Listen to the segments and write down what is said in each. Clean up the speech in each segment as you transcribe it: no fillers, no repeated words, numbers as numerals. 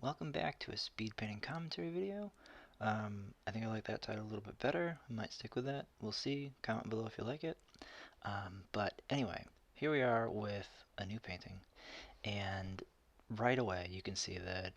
Welcome back to a speed painting commentary video. I think I like that title a little bit better. I might stick with that. We'll see. Comment below if you like it. But anyway, here we are with a new painting, and right away you can see that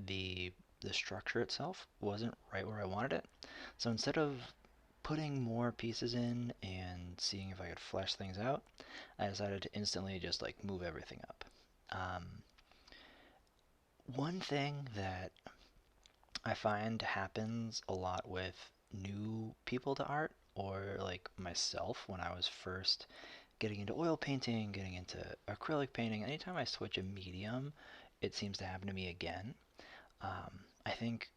the the structure itself wasn't right where I wanted it. So instead of putting more pieces in and seeing if I could flesh things out, I decided to instantly just like move everything up. Um, One thing that I find happens a lot with new people to art, or like myself when I was first getting into oil painting, getting into acrylic painting. Anytime I switch a medium, it seems to happen to me again. I think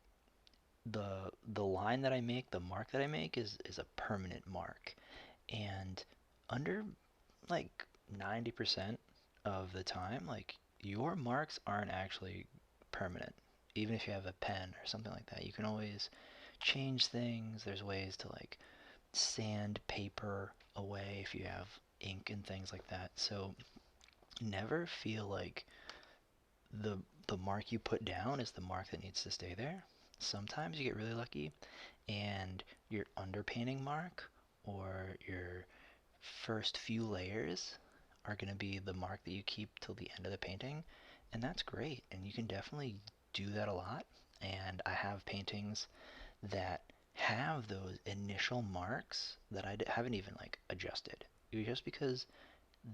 the line that I make, the mark that I make is a permanent mark. And under like 90% of the time, like your marks aren't actually permanent. Even if you have a pen or something like that, you can always change things. There's ways to like sand paper away if you have ink and things like that. So never feel like the the mark you put down is the mark that needs to stay there. Sometimes you get really lucky and your underpainting mark or your first few layers are going to be the mark that you keep till the end of the painting, and that's great, and you can definitely do that a lot. And I have paintings that have those initial marks that I haven't even like adjusted, just because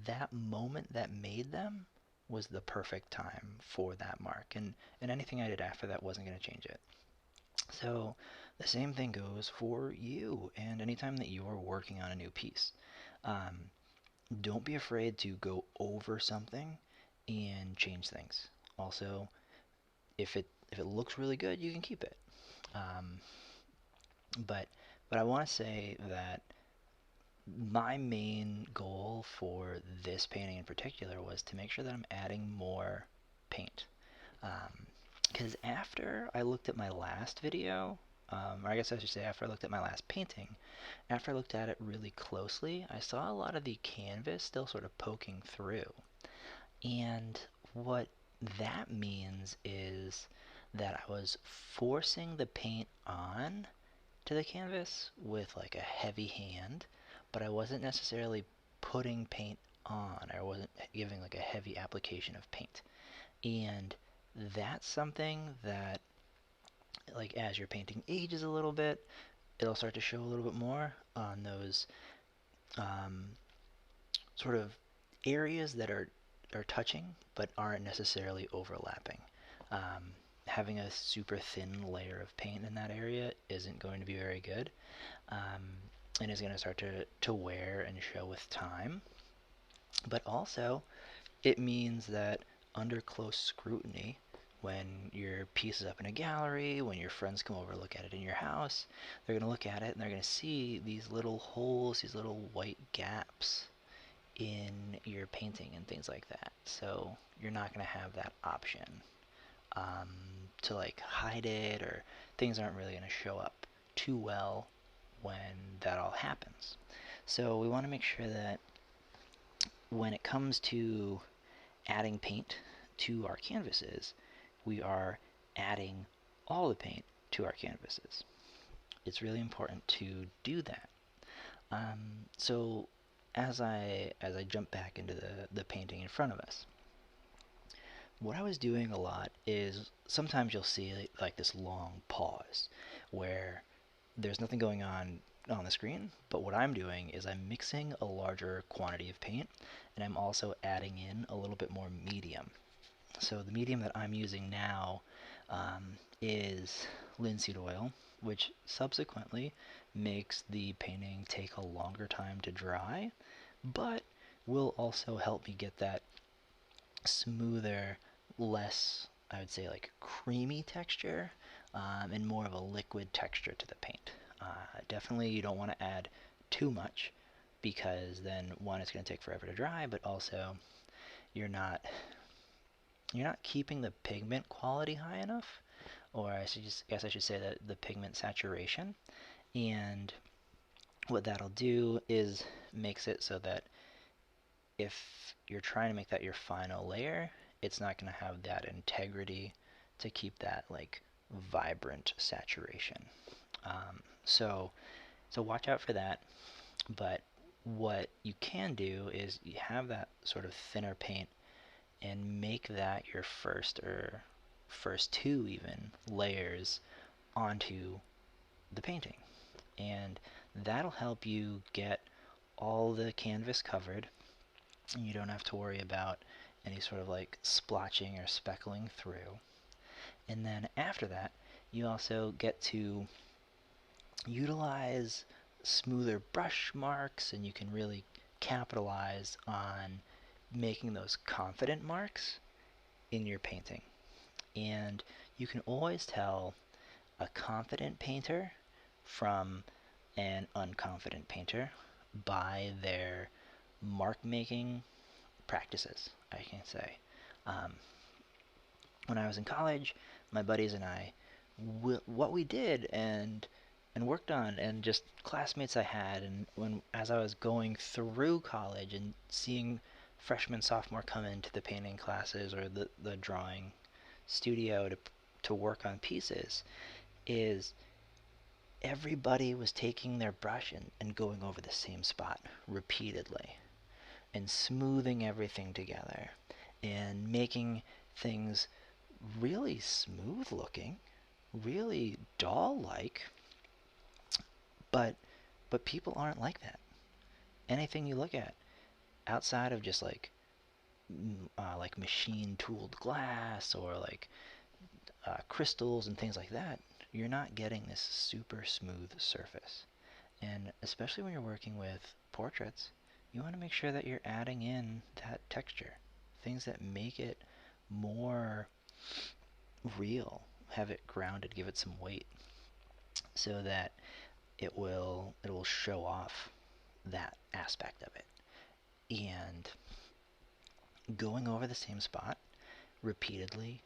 that moment that made them was the perfect time for that mark, and anything I did after that wasn't going to change it. So the same thing goes for you, and anytime that you are working on a new piece. Um, don't be afraid to go over something and change things. Also, if it looks really good, you can keep it. Um, but but I want to say that my main goal for this painting in particular was to make sure that I'm adding more paint. Because after I looked at my last video, or I guess I should say after I looked at my last painting, after I looked at it really closely, I saw a lot of the canvas still sort of poking through. And what that means is that I was forcing the paint on to the canvas with like a heavy hand, but I wasn't necessarily putting paint on. I wasn't giving like a heavy application of paint. And that's something that, like, as your painting ages a little bit, it'll start to show a little bit more on those um, sort of areas that are touching but aren't necessarily overlapping. Um, Having a super thin layer of paint in that area isn't going to be very good, um, and is going to start to wear and show with time. But also, it means that under close scrutiny, when your piece is up in a gallery, when your friends come over to look at it in your house, they're going to look at it and they're going to see these little holes, these little white gaps in your painting and things like that. So you're not going to have that option um, to like hide it, or things aren't really going to show up too well when that all happens. So we want to make sure that when it comes to adding paint to our canvases, we are adding all the paint to our canvases. It's really important to do that. So as I jump back into the painting in front of us, what I was doing a lot is sometimes you'll see like this long pause where there's nothing going on the screen, but what I'm doing is I'm mixing a larger quantity of paint, and I'm also adding in a little bit more medium. So the medium that I'm using now is linseed oil, which subsequently makes the painting take a longer time to dry, but will also help me get that smoother, less, I would say, like creamy texture, and more of a liquid texture to the paint. Definitely you don't want to add too much, because then one, it's going to take forever to dry, but also you're not you're not keeping the pigment quality high enough, or guess I should say that the pigment saturation. And what that'll do is makes it so that if you're trying to make that your final layer, it's not going to have that integrity to keep that like vibrant saturation. So watch out for that. But what you can do is you have that sort of thinner paint and make that your first or first two even layers onto the painting. And that'll help you get all the canvas covered. And you don't have to worry about any sort of like splotching or speckling through. And then after that, you also get to utilize smoother brush marks, and you can really capitalize on making those confident marks in your painting. And you can always tell a confident painter from an unconfident painter by their mark making practices, I can say. Um, when I was in college, my buddies and I, what we did and worked on, and just classmates I had, and when as I was going through college and seeing freshman, sophomore come into the painting classes or the drawing studio to work on pieces, is everybody was taking their brush and going over the same spot repeatedly and smoothing everything together and making things really smooth looking, really doll like, but people aren't like that. Anything you look at outside of just like machine tooled glass or like crystals and things like that, you're not getting this super smooth surface. And especially when you're working with portraits, you want to make sure that you're adding in that texture, things that make it more real, have it grounded, give it some weight, so that it will show off that aspect of it. And going over the same spot repeatedly,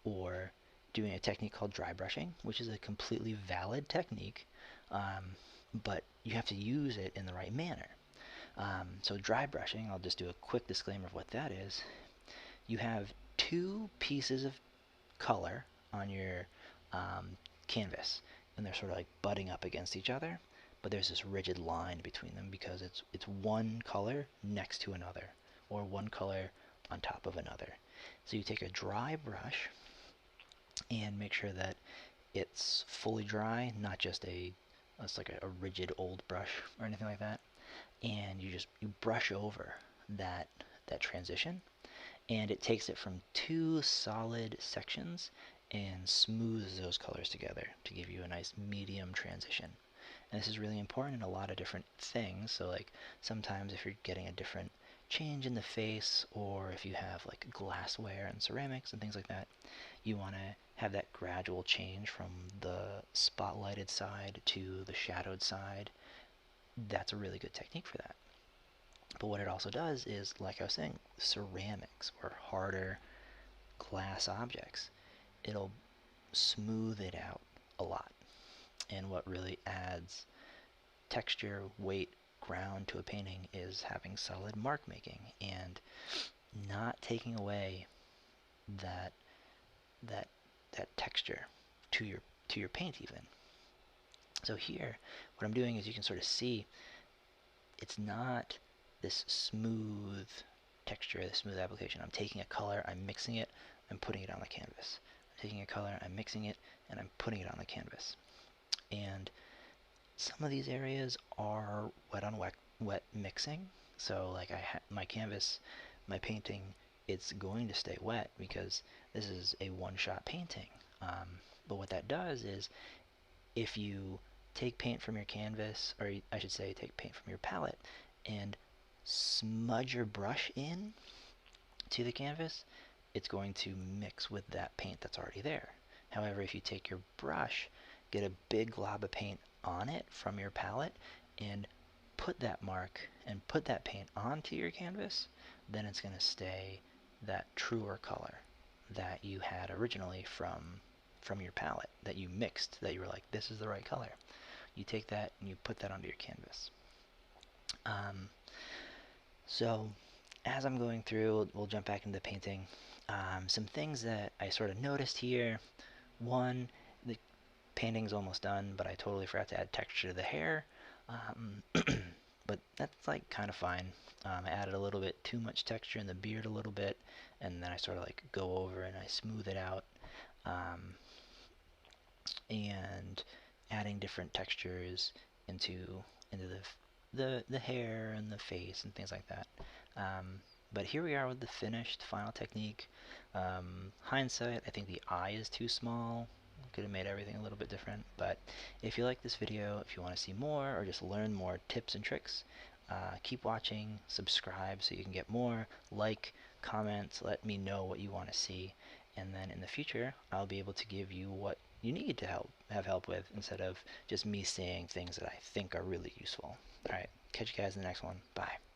or doing a technique called dry brushing, which is a completely valid technique, um, but you have to use it in the right manner. So dry brushing, I'll just do a quick disclaimer of what that is. You have two pieces of color on your canvas, and they're sort of like butting up against each other, but there's this rigid line between them because it's one color next to another, or one color on top of another. So you take a dry brush and make sure that it's fully dry, not just it's like a rigid old brush or anything like that. And you brush over that transition, and it takes it from two solid sections and smooths those colors together to give you a nice medium transition. And this is really important in a lot of different things. So like sometimes if you're getting a different change in the face, or if you have like glassware and ceramics and things like that, you want to have that gradual change from the spotlighted side to the shadowed side. That's a really good technique for that. But what it also does is, like I was saying, ceramics or harder glass objects, it'll smooth it out a lot. And what really adds texture, weight, ground to a painting is having solid mark making and not taking away that that that texture to your paint even. So here, what I'm doing is you can sort of see it's not this smooth texture, this smooth application. I'm taking a color, I'm mixing it, I'm putting it on the canvas. I'm taking a color, I'm mixing it, and I'm putting it on the canvas. And some of these areas are wet on wet mixing. So like my canvas, my painting, it's going to stay wet because this is a one-shot painting. But what that does is if you take paint from your canvas, or I should say take paint from your palette, and smudge your brush in to the canvas, it's going to mix with that paint that's already there. However, if you take your brush, get a big glob of paint on it from your palette, and put that mark and put that paint onto your canvas, then it's going to stay that truer color that you had originally from your palette, that you mixed, that you were like, this is the right color. You take that and you put that onto your canvas. So as I'm going through, we'll jump back into the painting. Some things that I sort of noticed here. One, the painting's almost done, but I totally forgot to add texture to the hair. Um, but that's like kind of fine. I added a little bit too much texture in the beard a little bit, and then I sort of like go over and I smooth it out. Um, and adding different textures into the hair and the face and things like that. Um, but here we are with the finished final technique. Hindsight, I think the eye is too small. Could have made everything a little bit different. But if you like this video, if you want to see more or just learn more tips and tricks, keep watching, subscribe so you can get more, like, comment, let me know what you want to see, and then in the future I'll be able to give you what you need to have help with instead of just me saying things that I think are really useful. Alright, catch you guys in the next one. Bye.